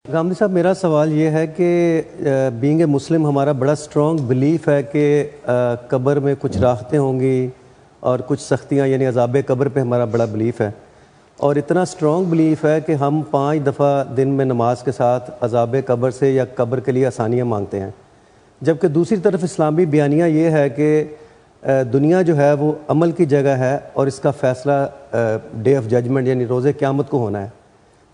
غامدی صاحب، میرا سوال یہ ہے کہ بینگ اے مسلم ہمارا بڑا اسٹرانگ بلیف ہے کہ قبر میں کچھ راحتیں ہوں گی اور کچھ سختیاں، یعنی عذاب قبر پہ ہمارا بڑا بلیف ہے، اور اتنا اسٹرانگ بلیف ہے کہ ہم 5 دفعہ دن میں نماز کے ساتھ عذاب قبر سے یا قبر کے لیے آسانیاں مانگتے ہیں، جبکہ دوسری طرف اسلامی بیانیہ یہ ہے کہ دنیا جو ہے وہ عمل کی جگہ ہے اور اس کا فیصلہ ڈے آف ججمنٹ یعنی روز قیامت کو ہونا ہے۔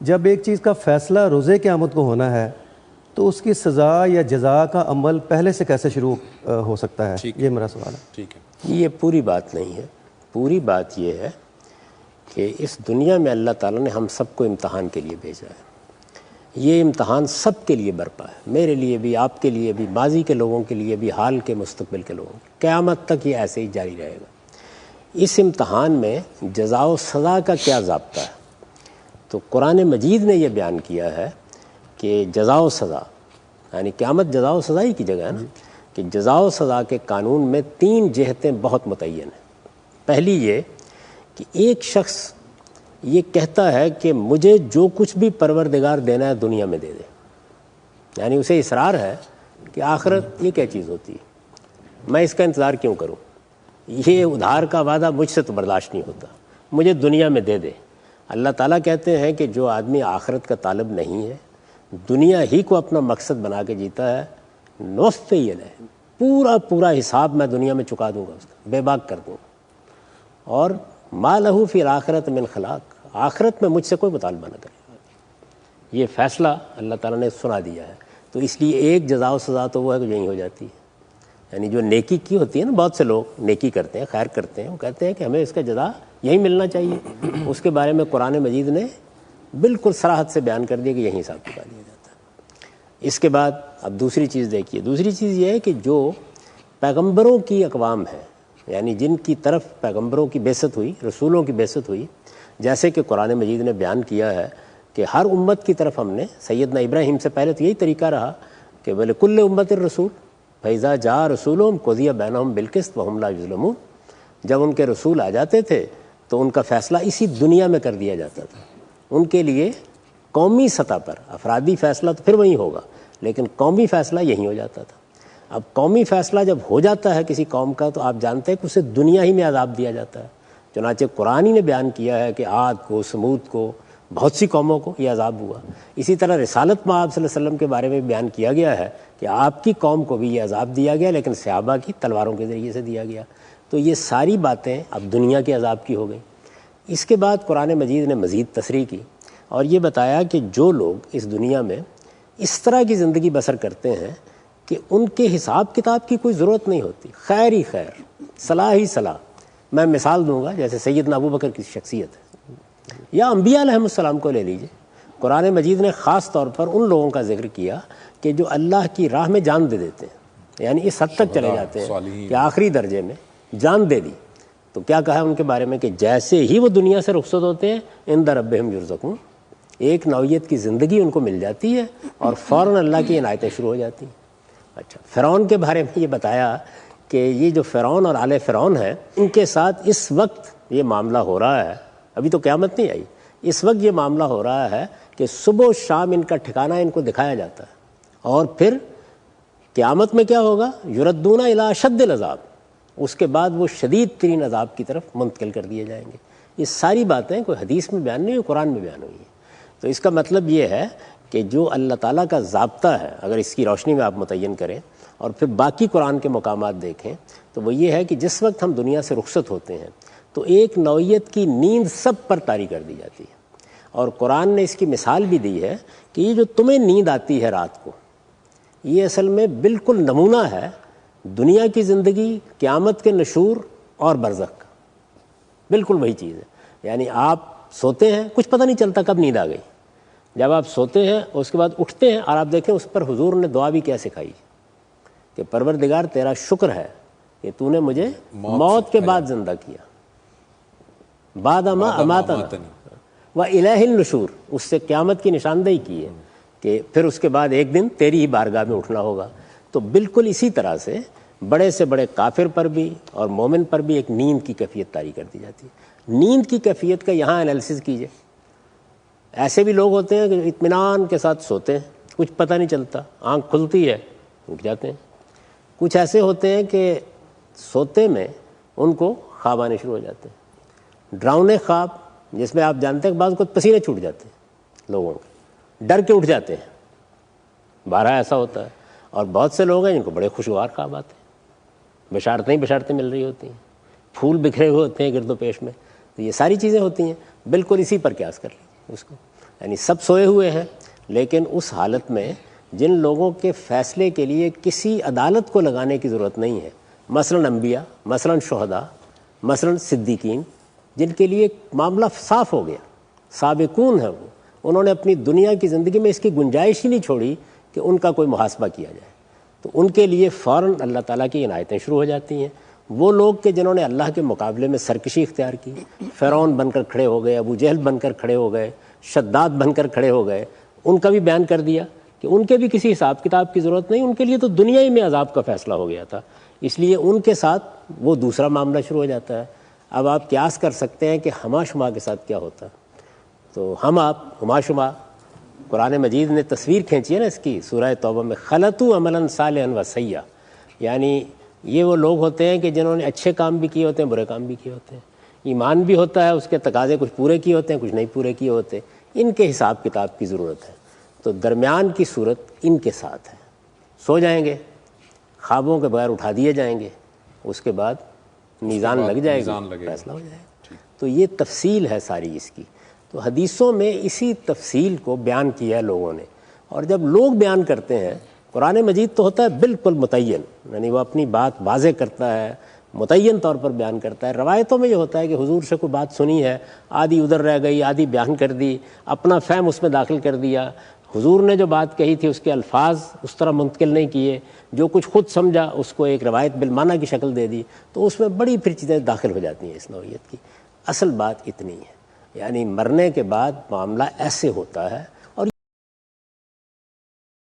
جب ایک چیز کا فیصلہ روز قیامت کو ہونا ہے تو اس کی سزا یا جزا کا عمل پہلے سے کیسے شروع ہو سکتا ہے؟ یہ میرا سوال ہے۔ ٹھیک ہے، یہ پوری بات نہیں ہے۔ پوری بات یہ ہے کہ اس دنیا میں اللہ تعالیٰ نے ہم سب کو امتحان کے لیے بھیجا ہے۔ یہ امتحان سب کے لیے برپا ہے، میرے لیے بھی، آپ کے لیے بھی، ماضی کے لوگوں کے لیے بھی، حال کے مستقبل کے لوگوں کے، قیامت تک یہ ایسے ہی جاری رہے گا۔ اس امتحان میں جزا و سزا کا کیا ضابطہ ہے؟ تو قرآن مجید نے یہ بیان کیا ہے کہ جزا و سزا، یعنی قیامت جزا و سزا ہی کی جگہ ہے نا، کہ جزا و سزا کے قانون میں 3 جہتیں بہت متعین ہیں۔ پہلی یہ کہ ایک شخص یہ کہتا ہے کہ مجھے جو کچھ بھی پروردگار دینا ہے دنیا میں دے دے، یعنی اسے اصرار ہے کہ آخرت یہ کیا چیز ہوتی ہے، میں اس کا انتظار کیوں کروں، یہ ادھار کا وعدہ مجھ سے تو برداشت نہیں ہوتا، مجھے دنیا میں دے دے۔ اللہ تعالیٰ کہتے ہیں کہ جو آدمی آخرت کا طالب نہیں ہے، دنیا ہی کو اپنا مقصد بنا کے جیتا ہے، نوفی علیہ، پورا حساب میں دنیا میں چکا دوں گا، اس کا بے باک کر دوں گا، اور ما لہ فی الآخرۃ من خلاق، آخرت میں مجھ سے کوئی مطالبہ نہ کرے۔ یہ فیصلہ اللہ تعالیٰ نے سنا دیا ہے۔ تو اس لیے ایک جزا و سزا تو وہ ہے کہ یہی ہو جاتی ہے، یعنی جو نیکی کی ہوتی ہے نا، بہت سے لوگ نیکی کرتے ہیں، خیر کرتے ہیں، وہ کہتے ہیں کہ ہمیں اس کا جزا یہی ملنا چاہیے، اس کے بارے میں قرآن مجید نے بالکل صراحت سے بیان کر دیا کہ یہی حساب چکا دیا جاتا ہے۔ اس کے بعد اب دوسری چیز دیکھیے، دوسری چیز یہ ہے کہ جو پیغمبروں کی اقوام ہے، یعنی جن کی طرف پیغمبروں کی بعثت ہوئی، رسولوں کی بعثت ہوئی، جیسے کہ قرآن مجید نے بیان کیا ہے کہ ہر امت کی طرف ہم نے، سیدنا ابراہیم سے پہلے تو یہی طریقہ رہا کہ وَلِكُلِّ أُمَّةٍ رَسُولٌ فَإِذَا جَاءَ رَسُولُهُمْ قُضِيَ بَيْنَهُمْ بِالْقِسْطِ وَهُمْ لَا يُظْلَمُونَ۔ جب ان کے رسول آ جاتے تھے تو ان کا فیصلہ اسی دنیا میں کر دیا جاتا تھا۔ ان کے لیے قومی سطح پر، افرادی فیصلہ تو پھر وہیں ہوگا، لیکن قومی فیصلہ یہیں ہو جاتا تھا۔ اب قومی فیصلہ جب ہو جاتا ہے کسی قوم کا تو آپ جانتے ہیں کہ اسے دنیا ہی میں عذاب دیا جاتا ہے۔ چنانچہ قرآن ہی نے بیان کیا ہے کہ عاد کو، سمود کو، بہت سی قوموں کو یہ عذاب ہوا۔ اسی طرح رسالت میں آپ صلی اللہ علیہ وسلم کے بارے میں بیان کیا گیا ہے کہ آپ کی قوم کو بھی یہ عذاب دیا گیا، لیکن صحابہ کی تلواروں کے ذریعے سے دیا گیا۔ تو یہ ساری باتیں اب دنیا کے عذاب کی ہو گئیں۔ اس کے بعد قرآن مجید نے مزید تصریح کی اور یہ بتایا کہ جو لوگ اس دنیا میں اس طرح کی زندگی بسر کرتے ہیں کہ ان کے حساب کتاب کی کوئی ضرورت نہیں ہوتی، خیر ہی خیر، صلاح ہی صلاح۔ میں مثال دوں گا، جیسے سیدنا ابو بکر کی شخصیت ہے، یا انبیاء علیہ السلام کو لے لیجئے۔ قرآن مجید نے خاص طور پر ان لوگوں کا ذکر کیا کہ جو اللہ کی راہ میں جان دے دیتے ہیں، یعنی اس حد تک چلے جاتے ہیں کہ آخری درجے میں جان دے دی۔ تو کیا کہا ہے ان کے بارے میں کہ جیسے ہی وہ دنیا سے رخصت ہوتے ہیں عند ربہم یرزقون، ایک نوعیت کی زندگی ان کو مل جاتی ہے اور فوراً اللہ کی عنایتیں شروع ہو جاتی ہیں۔ اچھا، فرعون کے بارے میں یہ بتایا کہ یہ جو فرعون اور آل فرعون ہیں، ان کے ساتھ اس وقت یہ معاملہ ہو رہا ہے، ابھی تو قیامت نہیں آئی، اس وقت یہ معاملہ ہو رہا ہے کہ صبح و شام ان کا ٹھکانہ ان کو دکھایا جاتا ہے، اور پھر قیامت میں کیا ہوگا؟ یردون الی اشد العذاب، اس کے بعد وہ شدید ترین عذاب کی طرف منتقل کر دیے جائیں گے۔ یہ ساری باتیں کوئی حدیث میں بیان نہیں ہوئی، قرآن میں بیان ہوئی ہیں۔ تو اس کا مطلب یہ ہے کہ جو اللہ تعالیٰ کا ضابطہ ہے، اگر اس کی روشنی میں آپ متعین کریں اور پھر باقی قرآن کے مقامات دیکھیں، تو وہ یہ ہے کہ جس وقت ہم دنیا سے رخصت ہوتے ہیں تو ایک نوعیت کی نیند سب پر طاری کر دی جاتی ہے، اور قرآن نے اس کی مثال بھی دی ہے کہ یہ جو تمہیں نیند آتی ہے رات کو، یہ اصل میں بالکل نمونہ ہے دنیا کی زندگی، قیامت کے نشور اور برزخ کا، بالکل وہی چیز ہے۔ یعنی آپ سوتے ہیں، کچھ پتہ نہیں چلتا کب نیند آ گئی، جب آپ سوتے ہیں اس کے بعد اٹھتے ہیں اور آپ دیکھیں اس پر حضور نے دعا بھی کیا سکھائی کہ پروردگار تیرا شکر ہے کہ تو نے مجھے موت کے بعد زندہ کیا، بعد ما اماتنا وإلیہ النشور، اس سے قیامت کی نشاندہی کی ہے کہ پھر اس کے بعد ایک دن تیری ہی بارگاہ میں اٹھنا ہوگا۔ تو بالکل اسی طرح سے بڑے سے بڑے کافر پر بھی اور مومن پر بھی ایک نیند کی کیفیت طاری کر دی جاتی ہے۔ نیند کی کیفیت کا یہاں انالیسس کیجئے، ایسے بھی لوگ ہوتے ہیں کہ اطمینان کے ساتھ سوتے ہیں، کچھ پتہ نہیں چلتا، آنکھ کھلتی ہے اٹھ جاتے ہیں۔ کچھ ایسے ہوتے ہیں کہ سوتے میں ان کو خواب آنے شروع ہو جاتے ہیں، ڈراؤنے خواب، جس میں آپ جانتے ہیں کہ بعض کو پسینے چھوٹ جاتے ہیں لوگوں کے، ڈر کے اٹھ جاتے ہیں، بارہ ایسا ہوتا ہے۔ اور بہت سے لوگ ہیں جن کو بڑے خوشگوار خواب آتے ہیں، بشارتیں مل رہی ہوتی ہیں، پھول بکھرے ہوئے ہوتے ہیں گرد و پیش میں، تو یہ ساری چیزیں ہوتی ہیں۔ بالکل اسی پر قیاس کر لیجیے اس کو، یعنی سب سوئے ہوئے ہیں، لیکن اس حالت میں جن لوگوں کے فیصلے کے لیے کسی عدالت کو لگانے کی ضرورت نہیں ہے، مثلاً انبیاء، مثلاً شہداء، مثلاً صدیقین، جن کے لیے معاملہ صاف ہو گیا، سابقون ہیں وہ، انہوں نے اپنی دنیا کی زندگی میں اس کی گنجائش ہی نہیں چھوڑی کہ ان کا کوئی محاسبہ کیا جائے، تو ان کے لیے فوراً اللہ تعالیٰ کی عنایتیں شروع ہو جاتی ہیں۔ وہ لوگ کہ جنہوں نے اللہ کے مقابلے میں سرکشی اختیار کی، فرعون بن کر کھڑے ہو گئے، ابو جہل بن کر کھڑے ہو گئے، شداد بن کر کھڑے ہو گئے، ان کا بھی بیان کر دیا کہ ان کے بھی کسی حساب کتاب کی ضرورت نہیں، ان کے لیے تو دنیا ہی میں عذاب کا فیصلہ ہو گیا تھا، اس لیے ان کے ساتھ وہ دوسرا معاملہ شروع ہو جاتا ہے۔ اب آپ قیاس کر سکتے ہیں کہ ہما شما کے ساتھ کیا ہوتا ہے۔ تو ہما شما، قرآن مجید نے تصویر کھینچی ہے نا اس کی، سورہ توبہ میں، خلطوا عملا صالحا و سیئا، یعنی یہ وہ لوگ ہوتے ہیں کہ جنہوں نے اچھے کام بھی کیے ہوتے ہیں، برے کام بھی کیے ہوتے ہیں، ایمان بھی ہوتا ہے، اس کے تقاضے کچھ پورے کیے ہوتے ہیں، کچھ نہیں پورے کیے ہوتے، ان کے حساب کتاب کی ضرورت ہے۔ تو درمیان کی صورت ان کے ساتھ ہے، سو جائیں گے، خوابوں کے بغیر اٹھا دیے جائیں گے، اس کے بعد میزان لگ جائے گا، فیصلہ ہو جائے گا۔ تو یہ تفصیل ہے ساری اس کی۔ تو حدیثوں میں اسی تفصیل کو بیان کیا ہے لوگوں نے، اور جب لوگ بیان کرتے ہیں، قرآن مجید تو ہوتا ہے بالکل متعین، یعنی وہ اپنی بات واضح کرتا ہے، متعین طور پر بیان کرتا ہے۔ روایتوں میں یہ ہوتا ہے کہ حضور سے کوئی بات سنی ہے، آدھی ادھر رہ گئی، آدھی بیان کر دی، اپنا فہم اس میں داخل کر دیا، حضور نے جو بات کہی تھی اس کے الفاظ اس طرح منتقل نہیں کیے، جو کچھ خود سمجھا اس کو ایک روایت بالمعنی کی شکل دے دی، تو اس میں بڑی پھر چیزیں داخل ہو جاتی ہیں اس نوعیت کی۔ اصل بات اتنی ہے، یعنی مرنے کے بعد معاملہ ایسے ہوتا ہے